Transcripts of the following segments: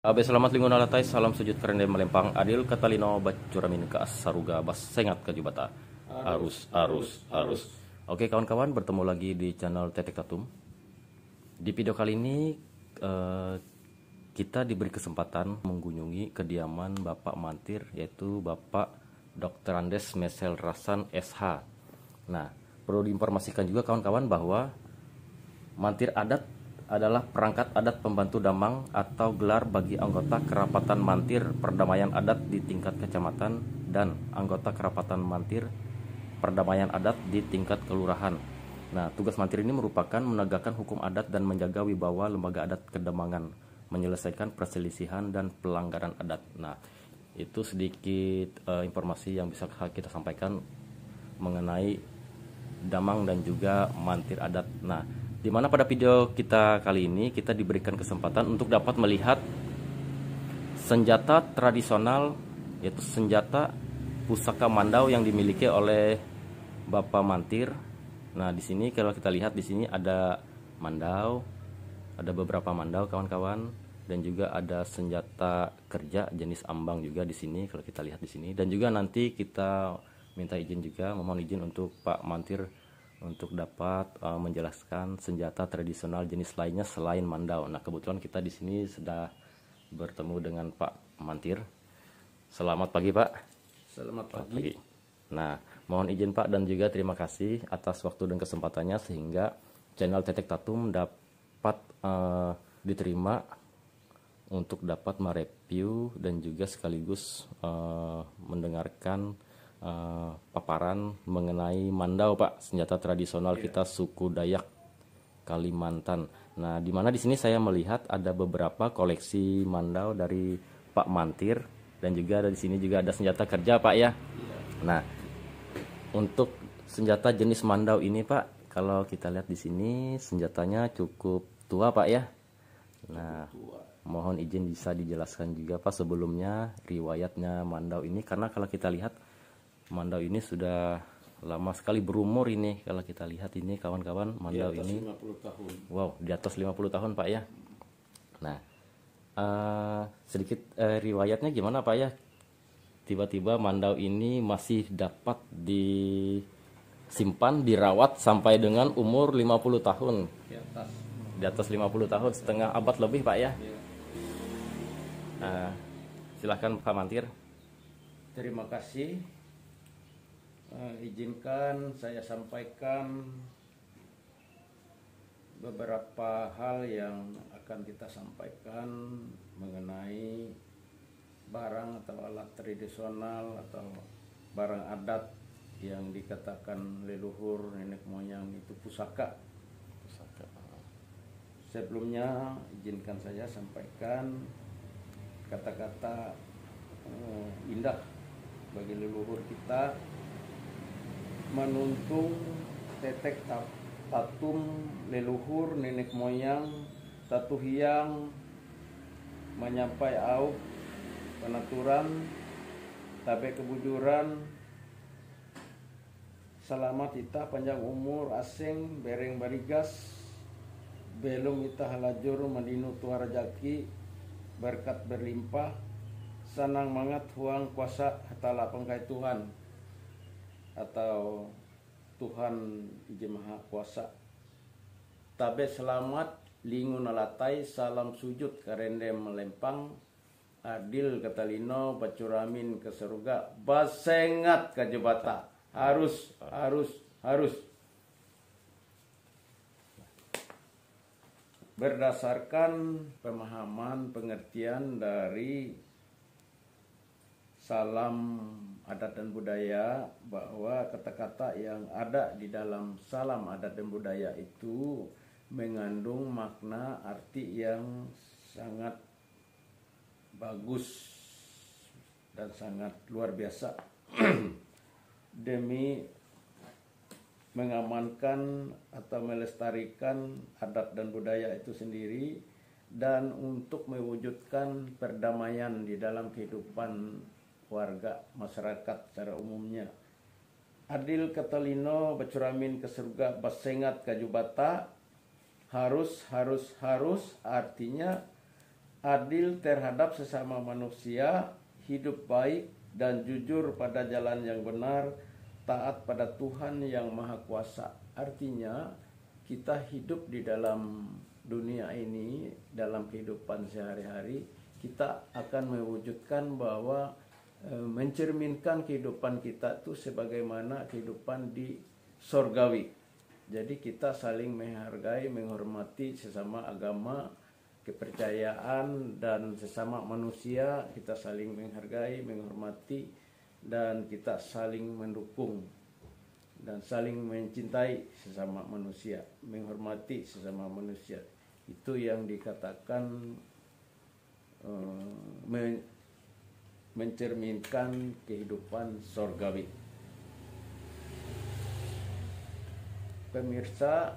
Abe selamat lingun alatai salam sujud kerende melempang adil katalino bacuramin ke asaruga bas sengat ke jubata arus. Oke kawan-kawan, bertemu lagi di channel Tetek Tatum. Di video kali ini kita diberi kesempatan mengunjungi kediaman Bapak Mantir, yaitu Bapak Dr. Andes Mesel Rasan SH. Nah, perlu diinformasikan juga kawan-kawan bahwa Mantir adat adalah perangkat adat pembantu damang atau gelar bagi anggota kerapatan Mantir perdamaian adat di tingkat kecamatan dan anggota kerapatan Mantir perdamaian adat di tingkat kelurahan. Nah, tugas Mantir ini merupakan menegakkan hukum adat dan menjaga wibawa lembaga adat Kedamangan, menyelesaikan perselisihan dan pelanggaran adat. Nah, itu sedikit informasi yang bisa kita sampaikan mengenai damang dan juga Mantir adat. Nah, di mana pada video kita kali ini kita diberikan kesempatan untuk dapat melihat senjata tradisional, yaitu senjata pusaka mandau yang dimiliki oleh Bapak Mantir. Nah, di sini kalau kita lihat di sini ada mandau, ada beberapa mandau kawan-kawan, dan juga ada senjata kerja jenis ambang juga di sini kalau kita lihat di sini. Dan juga nanti kita minta izin juga, memohon izin untuk Pak Mantir untuk dapat menjelaskan senjata tradisional jenis lainnya selain mandau. Nah, kebetulan kita di sini sudah bertemu dengan Pak Mantir. Selamat pagi, Pak. Selamat pagi. Nah, mohon izin Pak dan juga terima kasih atas waktu dan kesempatannya sehingga channel Tetek Tatum dapat diterima untuk dapat mereview dan juga sekaligus mendengarkan paparan mengenai mandau, Pak, senjata tradisional kita suku Dayak Kalimantan. Nah, di mana di sini saya melihat ada beberapa koleksi mandau dari Pak Mantir dan juga di sini juga ada senjata kerja, Pak ya. Nah, untuk senjata jenis mandau ini, Pak, kalau kita lihat di sini senjatanya cukup tua, Pak ya. Nah, mohon izin bisa dijelaskan juga, Pak, sebelumnya riwayatnya mandau ini, karena kalau kita lihat mandau ini sudah lama sekali berumur ini. Kalau kita lihat ini kawan-kawan, mandau ini 50 tahun. Wow, di atas 50 tahun, Pak ya. Nah, sedikit riwayatnya gimana, Pak ya? Tiba-tiba mandau ini masih dapat disimpan, dirawat sampai dengan umur 50 tahun. Di atas 50 tahun, setengah abad lebih, Pak ya. Silahkan Pak Mantir. Terima kasih. Izinkan saya sampaikan beberapa hal yang akan kita sampaikan mengenai barang atau alat tradisional atau barang adat yang dikatakan leluhur nenek moyang itu pusaka. Sebelumnya izinkan saya sampaikan kata-kata indah bagi leluhur kita, menuntung Tetek Tatum leluhur nenek moyang tatuhiang menyampai au penaturan tabe kebujuran selamat ita panjang umur asing bereng barigas belum ita halajur mandinu tua rejaki berkat berlimpah sanang mangat huang kuasa hatala pengkai Tuhan atau Tuhan Ije Maha Kuasa. Tabe selamat lingun alatai salam sujud karende melempang adil katalino bacuramin ke surga basengat ke jebata harus. Berdasarkan pemahaman pengertian dari salam adat dan budaya, bahwa kata-kata yang ada di dalam salam adat dan budaya itu mengandung makna arti yang sangat bagus dan sangat luar biasa demi mengamankan atau melestarikan adat dan budaya itu sendiri dan untuk mewujudkan perdamaian di dalam kehidupan warga masyarakat secara umumnya. Adil katalino bacuramin ke surga basengat kajubata harus artinya adil terhadap sesama manusia, hidup baik dan jujur pada jalan yang benar, taat pada Tuhan yang Maha Kuasa. Artinya kita hidup di dalam dunia ini, dalam kehidupan sehari-hari, kita akan mewujudkan bahwa mencerminkan kehidupan kita itu sebagaimana kehidupan di sorgawi. Jadi kita saling menghargai, menghormati sesama agama, kepercayaan, dan sesama manusia. Kita saling menghargai, menghormati, dan kita saling mendukung dan saling mencintai sesama manusia, menghormati sesama manusia. Itu yang dikatakan mencerminkan kehidupan sorgawi. Pemirsa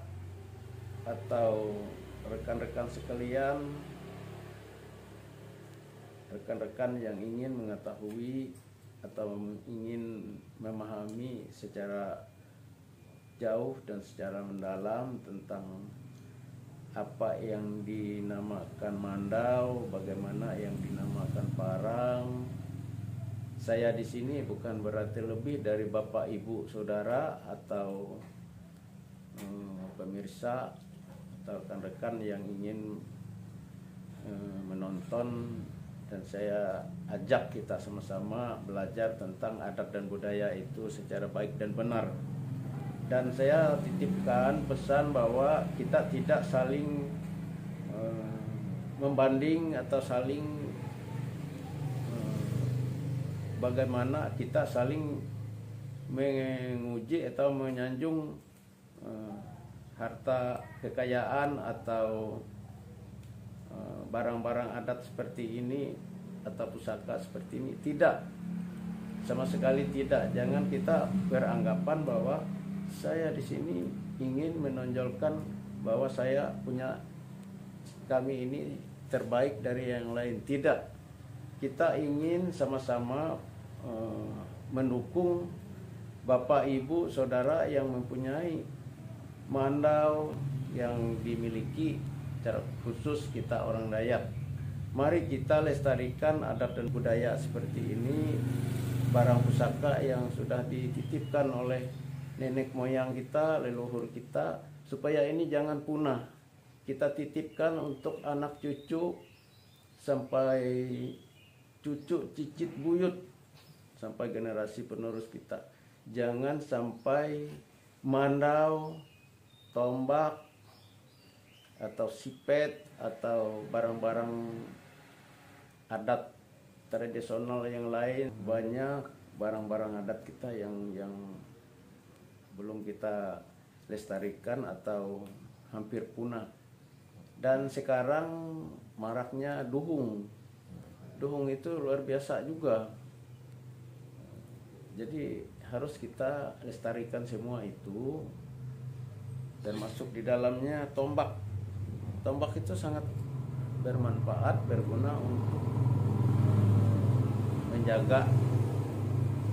atau rekan-rekan sekalian, rekan-rekan yang ingin mengetahui atau ingin memahami secara jauh dan secara mendalam tentang apa yang dinamakan mandau, bagaimana yang dinamakan parang. Saya di sini bukan berarti lebih dari Bapak Ibu Saudara atau pemirsa atau rekan-rekan yang ingin menonton, dan saya ajak kita sama-sama belajar tentang adat dan budaya itu secara baik dan benar. Dan saya titipkan pesan bahwa kita tidak saling membanding atau saling bagaimana kita saling menguji atau menyanjung harta kekayaan atau barang-barang adat seperti ini atau pusaka seperti ini. Tidak, sama sekali tidak. Jangan kita beranggapan bahwa saya di sini ingin menonjolkan bahwa saya punya, kami ini terbaik dari yang lain. Tidak, kita ingin sama-sama mendukung Bapak Ibu Saudara yang mempunyai mandau yang dimiliki secara khusus kita orang Dayak. Mari kita lestarikan adat dan budaya seperti ini, barang pusaka yang sudah dititipkan oleh nenek moyang kita, leluhur kita, supaya ini jangan punah. Kita titipkan untuk anak cucu sampai cucu cicit buyut, sampai generasi penerus kita. Jangan sampai mandau, tombak, atau sipet, atau barang-barang adat tradisional yang lain. Banyak barang-barang adat kita yang belum kita lestarikan atau hampir punah. Dan sekarang maraknya duhung. Duhung itu luar biasa juga. Jadi harus kita lestarikan semua itu, dan masuk di dalamnya tombak. Tombak itu sangat bermanfaat, berguna untuk menjaga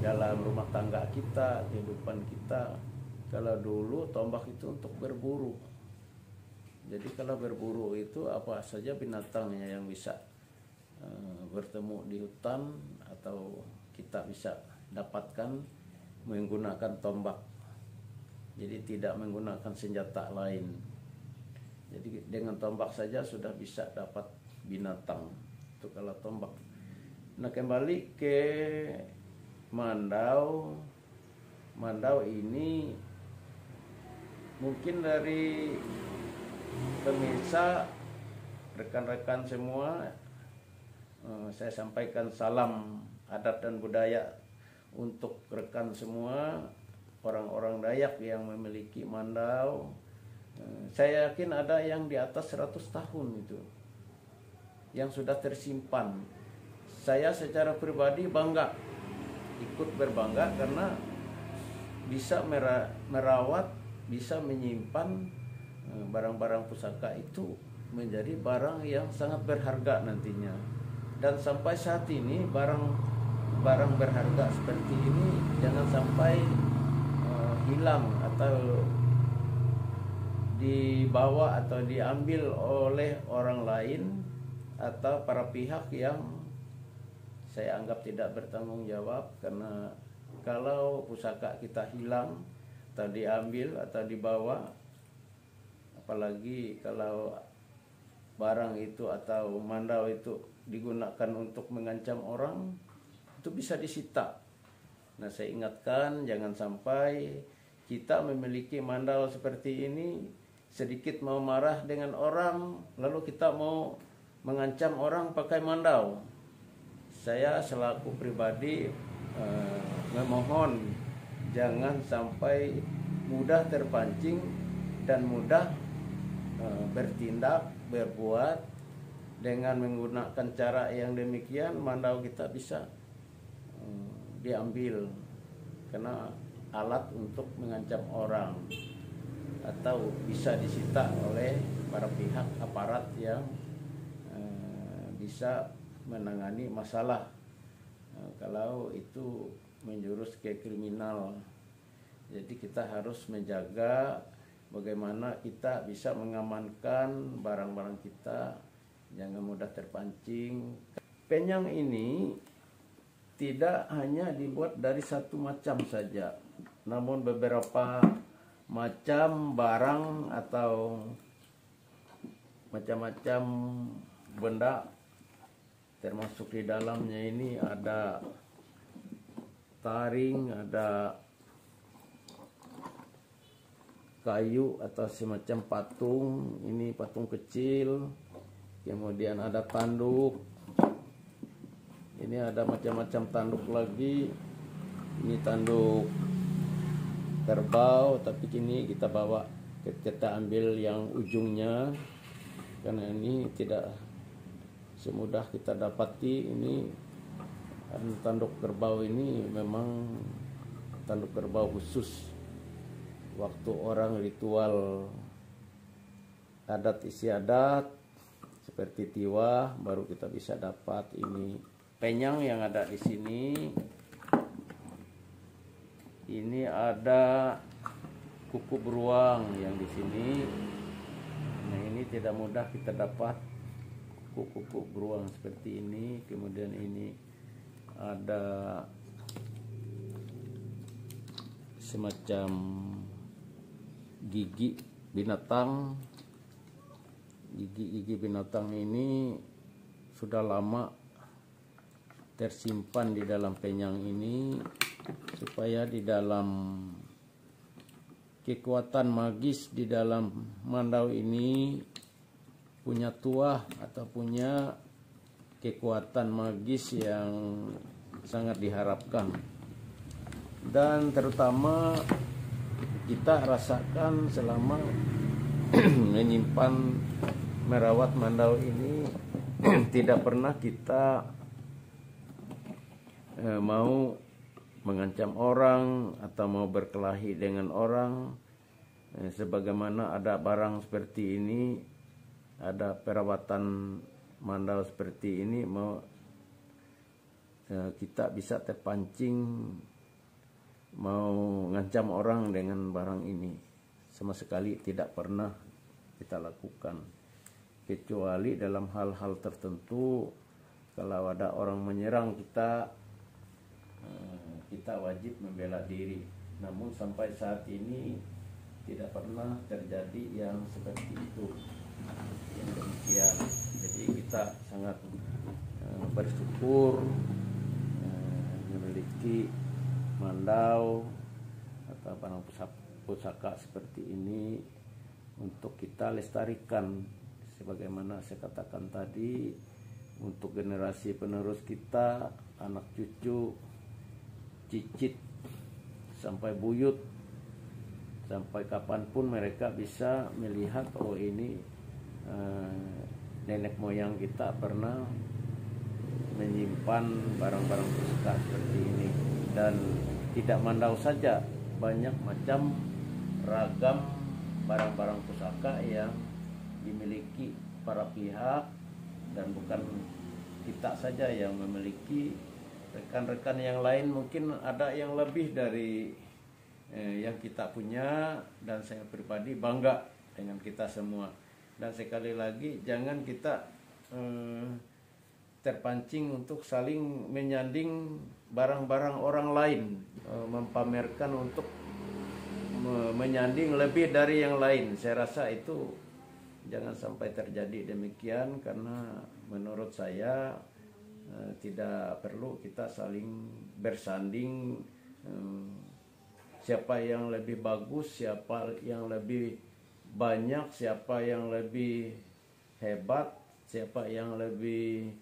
dalam rumah tangga kita, kehidupan kita. Kalau dulu tombak itu untuk berburu. Jadi kalau berburu itu apa saja binatangnya yang bisa bertemu di hutan atau kita bisa dapatkan menggunakan tombak. Jadi tidak menggunakan senjata lain. Jadi dengan tombak saja sudah bisa dapat binatang. Itu kalau tombak. Nah, kembali ke mandau. Mandau ini mungkin dari pemirsa, rekan-rekan semua, saya sampaikan salam adat dan budaya untuk rekan semua, orang-orang Dayak yang memiliki mandau. Saya yakin ada yang di atas 100 tahun itu yang sudah tersimpan. Saya secara pribadi bangga, ikut berbangga karena bisa merawat, bisa menyimpan barang-barang pusaka itu menjadi barang yang sangat berharga nantinya. Dan sampai saat ini barang berharga seperti ini jangan sampai hilang atau dibawa atau diambil oleh orang lain atau para pihak yang saya anggap tidak bertanggung jawab, karena kalau pusaka kita hilang atau diambil atau dibawa, apalagi kalau barang itu atau mandau itu digunakan untuk mengancam orang, itu bisa disita. Nah, saya ingatkan jangan sampai kita memiliki mandau seperti ini, sedikit mau marah dengan orang lalu kita mau mengancam orang pakai mandau. Saya selaku pribadi memohon jangan sampai mudah terpancing dan mudah bertindak, berbuat dengan menggunakan cara yang demikian, mandau kita bisa diambil karena alat untuk mengancam orang, atau bisa disita oleh para pihak aparat yang bisa menangani masalah kalau itu menjurus ke kriminal. Jadi kita harus menjaga bagaimana kita bisa mengamankan barang-barang kita, jangan mudah terpancing. Penyang ini tidak hanya dibuat dari satu macam saja, namun beberapa macam barang atau macam-macam benda, termasuk di dalamnya ini ada taring, ada kayu atau semacam patung, ini patung kecil, kemudian ada tanduk, ini ada macam-macam tanduk lagi, ini tanduk kerbau, tapi kini kita bawa, kita ambil yang ujungnya karena ini tidak semudah kita dapati. Ini tanduk kerbau ini memang tanduk kerbau khusus waktu orang ritual adat istiadat seperti tiwah, baru kita bisa dapat ini. Penyang yang ada di sini, ini ada kuku beruang yang di sini. Nah, ini tidak mudah kita dapat kuku beruang seperti ini. Kemudian ini ada semacam gigi binatang. Gigi binatang ini sudah lama tersimpan di dalam penyang ini supaya di dalam kekuatan magis di dalam mandau ini punya tuah atau punya kekuatan magis yang sangat diharapkan. Dan terutama kita rasakan selama menyimpan merawat mandau ini tidak pernah kita mau mengancam orang atau mau berkelahi dengan orang. Sebagaimana ada barang seperti ini, ada perawatan mandau seperti ini, mau kita bisa terpancing mau ngancam orang dengan barang ini. Sama sekali tidak pernah kita lakukan, kecuali dalam hal-hal tertentu. Kalau ada orang menyerang kita, kita wajib membela diri. Namun sampai saat ini tidak pernah terjadi yang seperti itu, yang demikian. Jadi kita sangat bersyukur memiliki mandau atau barang pusaka seperti ini untuk kita lestarikan. Sebagaimana saya katakan tadi, untuk generasi penerus kita, anak cucu, cicit, sampai buyut, sampai kapanpun mereka bisa melihat, oh ini nenek moyang kita pernah menyimpan barang-barang pusaka seperti ini. Dan tidak mandau saja, banyak macam ragam barang-barang pusaka yang dimiliki para pihak, dan bukan kita saja yang memiliki, rekan-rekan yang lain mungkin ada yang lebih dari yang kita punya, dan saya pribadi bangga dengan kita semua. Dan sekali lagi, jangan kita terpancing untuk saling menyanding barang-barang orang lain, mempamerkan untuk menyanding lebih dari yang lain. Saya rasa itu jangan sampai terjadi demikian, karena menurut saya tidak perlu kita saling bersanding siapa yang lebih bagus, siapa yang lebih banyak, siapa yang lebih hebat, siapa yang lebih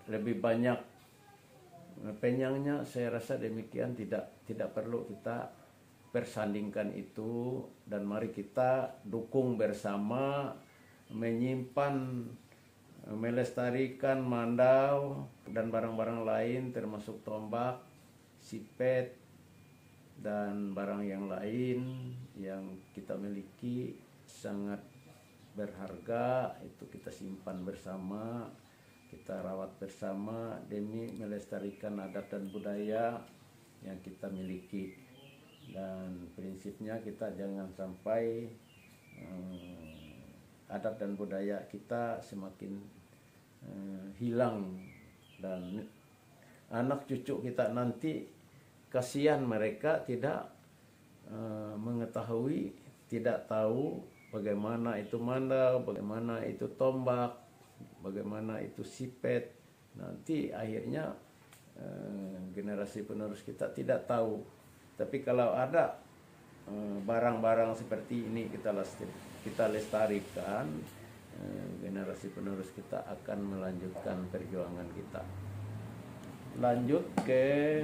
lebih banyak penyangnya. Saya rasa demikian, tidak perlu kita persandingkan itu, dan mari kita dukung bersama menyimpan, melestarikan mandau dan barang-barang lain termasuk tombak, sipet, dan barang yang lain yang kita miliki sangat berharga. Itu kita simpan bersama, kita rawat bersama demi melestarikan adat dan budaya yang kita miliki. Dan prinsipnya kita jangan sampai adat dan budaya kita semakin hilang, dan anak cucu kita nanti kasihan mereka tidak mengetahui, tidak tahu bagaimana itu mandau, bagaimana itu tombak, bagaimana itu sipet. Nanti akhirnya generasi penerus kita tidak tahu. Tapi kalau ada barang-barang seperti ini kita lestarikan, generasi penerus kita akan melanjutkan perjuangan kita. Lanjut ke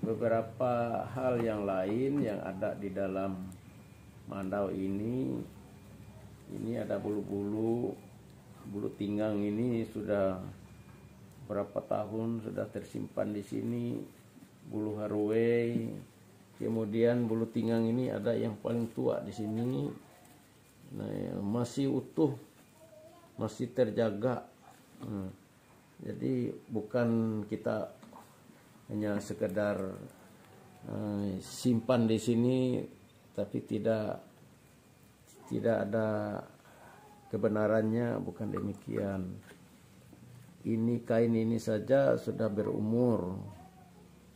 beberapa hal yang lain yang ada di dalam mandau ini. Ini ada bulu tinggang, ini sudah berapa tahun sudah tersimpan di sini. Bulu haruei, kemudian bulu tinggang ini ada yang paling tua di sini. Nah, masih utuh, masih terjaga. Jadi bukan kita hanya sekedar simpan di sini, tapi tidak ada kebenarannya, bukan demikian. Ini kain ini saja sudah berumur,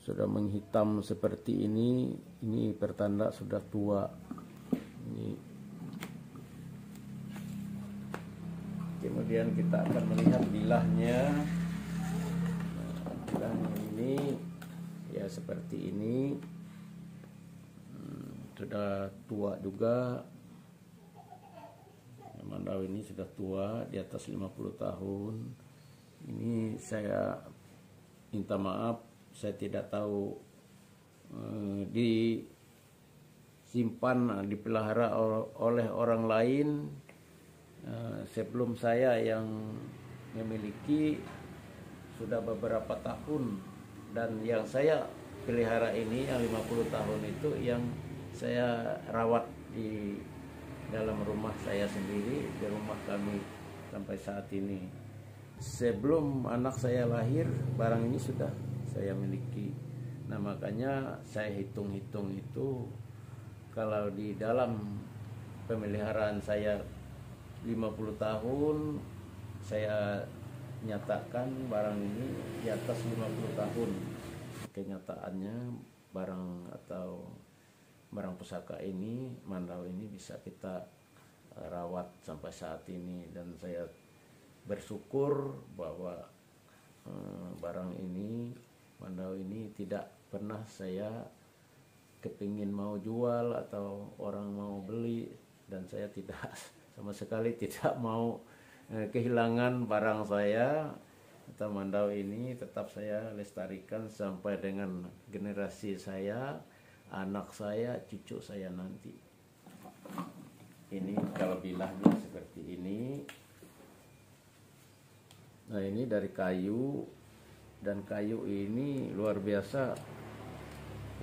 sudah menghitam seperti ini pertanda sudah tua. Ini. Kemudian kita akan melihat bilahnya. Bilahnya ini ya seperti ini, sudah tua juga. Mandau ini sudah tua, di atas 50 tahun. Ini saya minta maaf, saya tidak tahu disimpan, dipelihara oleh orang lain sebelum saya yang memiliki sudah beberapa tahun. Dan yang saya pelihara ini yang 50 tahun itu yang saya rawat di dalam rumah saya sendiri, di rumah kami sampai saat ini. Sebelum anak saya lahir, barang ini sudah saya miliki. Nah, makanya saya hitung-hitung itu, kalau di dalam pemeliharaan saya 50 tahun, saya nyatakan barang ini di atas 50 tahun. Kenyataannya barang atau barang pusaka ini, mandau ini bisa kita rawat sampai saat ini. Dan saya bersyukur bahwa barang ini, mandau ini tidak pernah saya kepingin mau jual atau orang mau beli, dan saya tidak sama sekali tidak mau kehilangan barang saya atau mandau ini. Tetap saya lestarikan sampai dengan generasi saya, anak saya, cucu saya nanti. Ini kalau bilahnya seperti ini. Nah, ini dari kayu, dan kayu ini luar biasa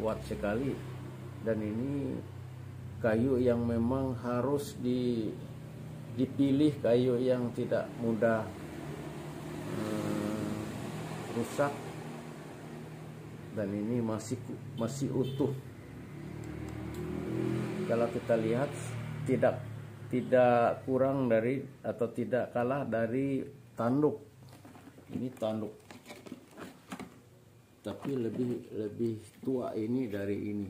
kuat sekali. Dan ini kayu yang memang harus dipilih, kayu yang tidak mudah rusak. Dan ini masih utuh. kalau kita lihat tidak kurang dari atau tidak kalah dari tanduk. Ini tanduk, tapi lebih tua ini dari ini.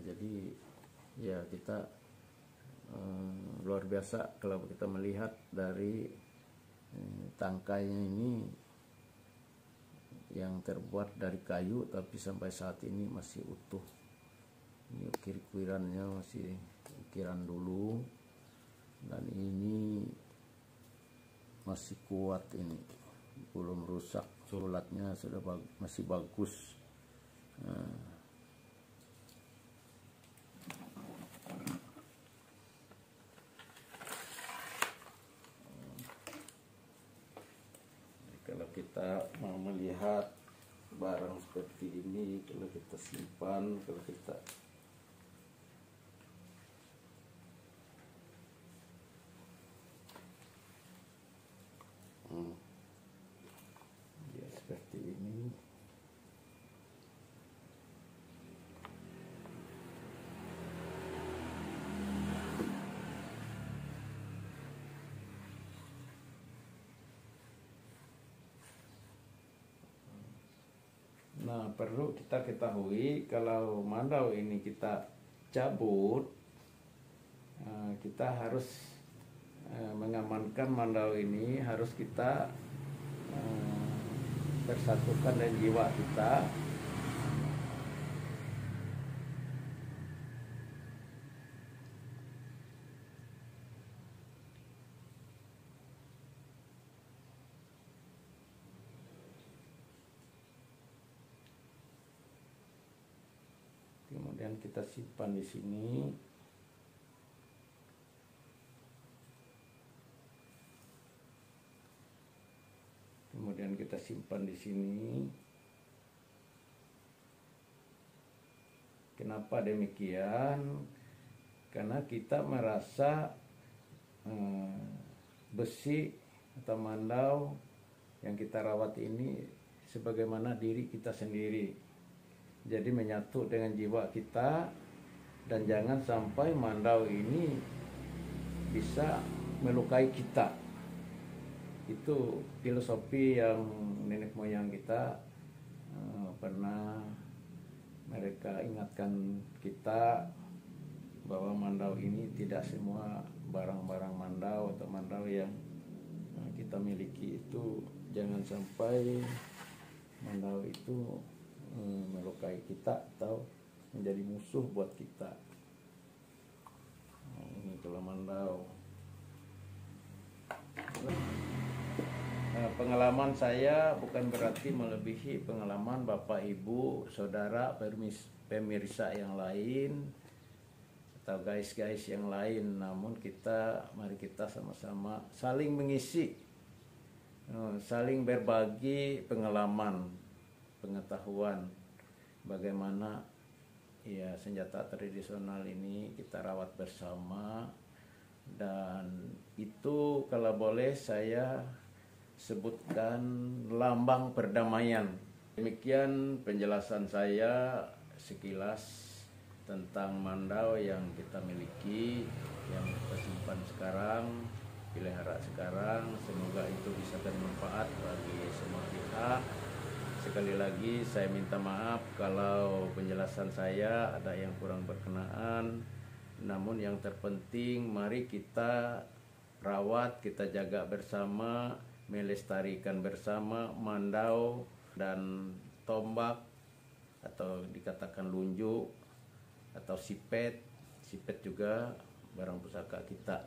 Jadi ya kita luar biasa kalau kita melihat dari tangkainya ini yang terbuat dari kayu, tapi sampai saat ini masih utuh. Ini ukir-ukirannya masih ukiran dulu, dan ini masih kuat, ini belum rusak, sulatnya sudah masih bagus. Kalau kita mau melihat barang seperti ini, kalau kita simpan, kalau kita ya seperti ini. Nah, perlu kita ketahui kalau mandau ini kita cabut, kita harus mengamankan mandau ini, harus kita bersatukan dengan jiwa kita. Kemudian kita simpan di sini. Kemudian kita simpan di sini. Kenapa demikian? Karena kita merasa besi atau mandau yang kita rawat ini sebagaimana diri kita sendiri. Jadi menyatu dengan jiwa kita, dan jangan sampai mandau ini bisa melukai kita. Itu filosofi yang nenek moyang kita pernah mereka ingatkan kita, bahwa mandau ini tidak semua barang-barang mandau atau mandau yang kita miliki itu, jangan sampai mandau itu melukai kita atau menjadi musuh buat kita. Nah, ini kalau mandau. Pengalaman saya bukan berarti melebihi pengalaman Bapak Ibu, saudara, pemirsa yang lain, atau guys-guys yang lain. Namun mari kita sama-sama saling mengisi, saling berbagi pengalaman, pengetahuan bagaimana ya senjata tradisional ini kita rawat bersama. Dan itu kalau boleh saya sebutkan lambang perdamaian. Demikian penjelasan saya sekilas tentang mandau yang kita miliki, yang kita simpan sekarang, pelihara sekarang. Semoga itu bisa bermanfaat bagi semua pihak. Sekali lagi saya minta maaf kalau penjelasan saya ada yang kurang berkenaan. Namun yang terpenting mari kita rawat, kita jaga bersama, melestarikan bersama mandau dan tombak, atau dikatakan lunjuk atau sipet. Sipet juga barang pusaka kita.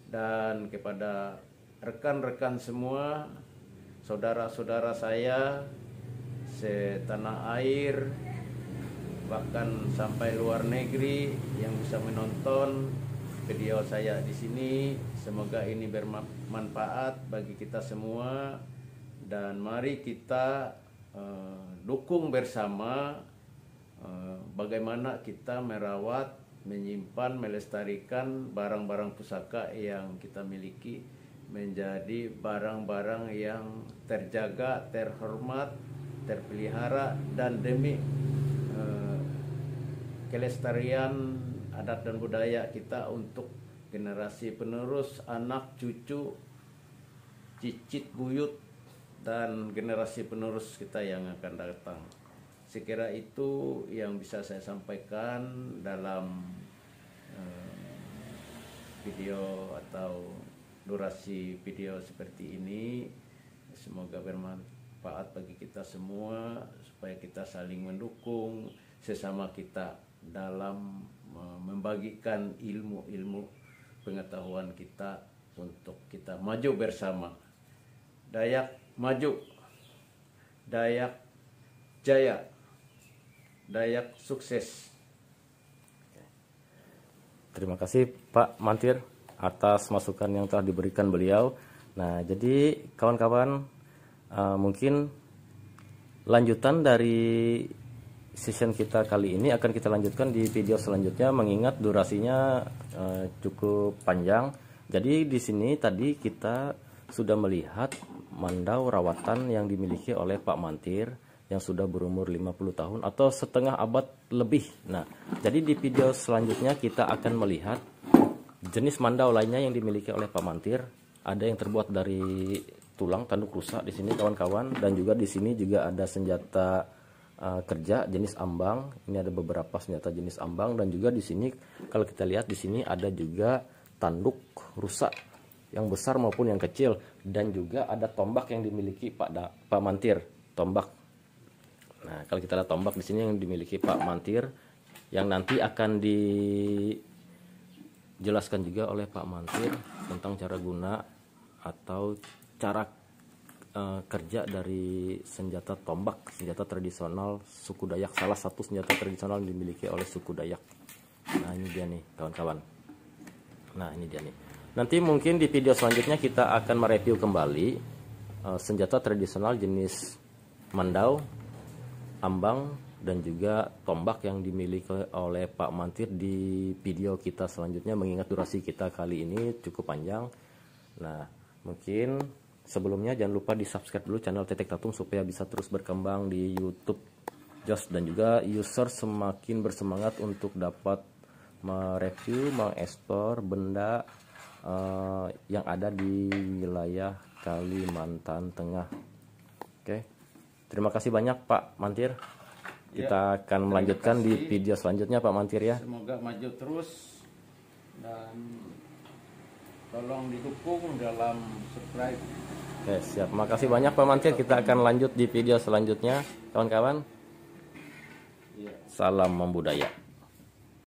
Dan kepada rekan-rekan semua, saudara-saudara saya setanah air, bahkan sampai luar negeri yang bisa menonton video saya di sini, semoga ini bermanfaat bagi kita semua. Dan mari kita dukung bersama bagaimana kita merawat, menyimpan, melestarikan barang-barang pusaka yang kita miliki menjadi barang-barang yang terjaga, terhormat, terpelihara, dan demi kelestarian adat dan budaya kita untuk generasi penerus, anak, cucu, cicit, buyut, dan generasi penerus kita yang akan datang. Sekira itu yang bisa saya sampaikan dalam video atau durasi video seperti ini. Semoga bermanfaat bagi kita semua, supaya kita saling mendukung sesama kita dalam membagikan ilmu-ilmu pengetahuan kita untuk kita maju bersama. Dayak maju, Dayak jaya, Dayak sukses. Terima kasih Pak Mantir atas masukan yang telah diberikan beliau. Nah, jadi kawan-kawan, mungkin lanjutan dari session kita kali ini akan kita lanjutkan di video selanjutnya, mengingat durasinya cukup panjang. Jadi di sini tadi kita sudah melihat mandau rawatan yang dimiliki oleh Pak Mantir yang sudah berumur 50 tahun atau setengah abad lebih. Nah, jadi di video selanjutnya kita akan melihat jenis mandau lainnya yang dimiliki oleh Pak Mantir. Ada yang terbuat dari tulang tanduk rusa di sini kawan-kawan, dan juga di sini juga ada senjata kerja jenis ambang. Ini ada beberapa senjata jenis ambang, dan juga di sini kalau kita lihat di sini ada juga tanduk rusa yang besar maupun yang kecil, dan juga ada tombak yang dimiliki Pak Mantir, tombak. Nah, kalau kita lihat tombak di sini yang dimiliki Pak Mantir, yang nanti akan dijelaskan juga oleh Pak Mantir tentang cara guna atau cara kerja dari senjata tombak, senjata tradisional suku Dayak, salah satu senjata tradisional yang dimiliki oleh suku Dayak. Nah, ini dia nih kawan-kawan. Nah, ini dia nih. Nanti mungkin di video selanjutnya kita akan mereview kembali senjata tradisional jenis mandau, ambang, dan juga tombak yang dimiliki oleh Pak Mantir di video kita selanjutnya, mengingat durasi kita kali ini cukup panjang. Nah, mungkin sebelumnya jangan lupa di subscribe dulu channel Tetek Tatung supaya bisa terus berkembang di YouTube Jos, dan juga user semakin bersemangat untuk dapat mereview, mengekspor benda yang ada di wilayah Kalimantan Tengah. Oke, terima kasih banyak Pak Mantir. Kita akan melanjutkan di video selanjutnya Pak Mantir ya. Semoga maju terus, dan tolong didukung dalam subscribe. Oke, siap. Makasih banyak Pak Mantir. Kita akan lanjut di video selanjutnya kawan-kawan. Salam membudaya.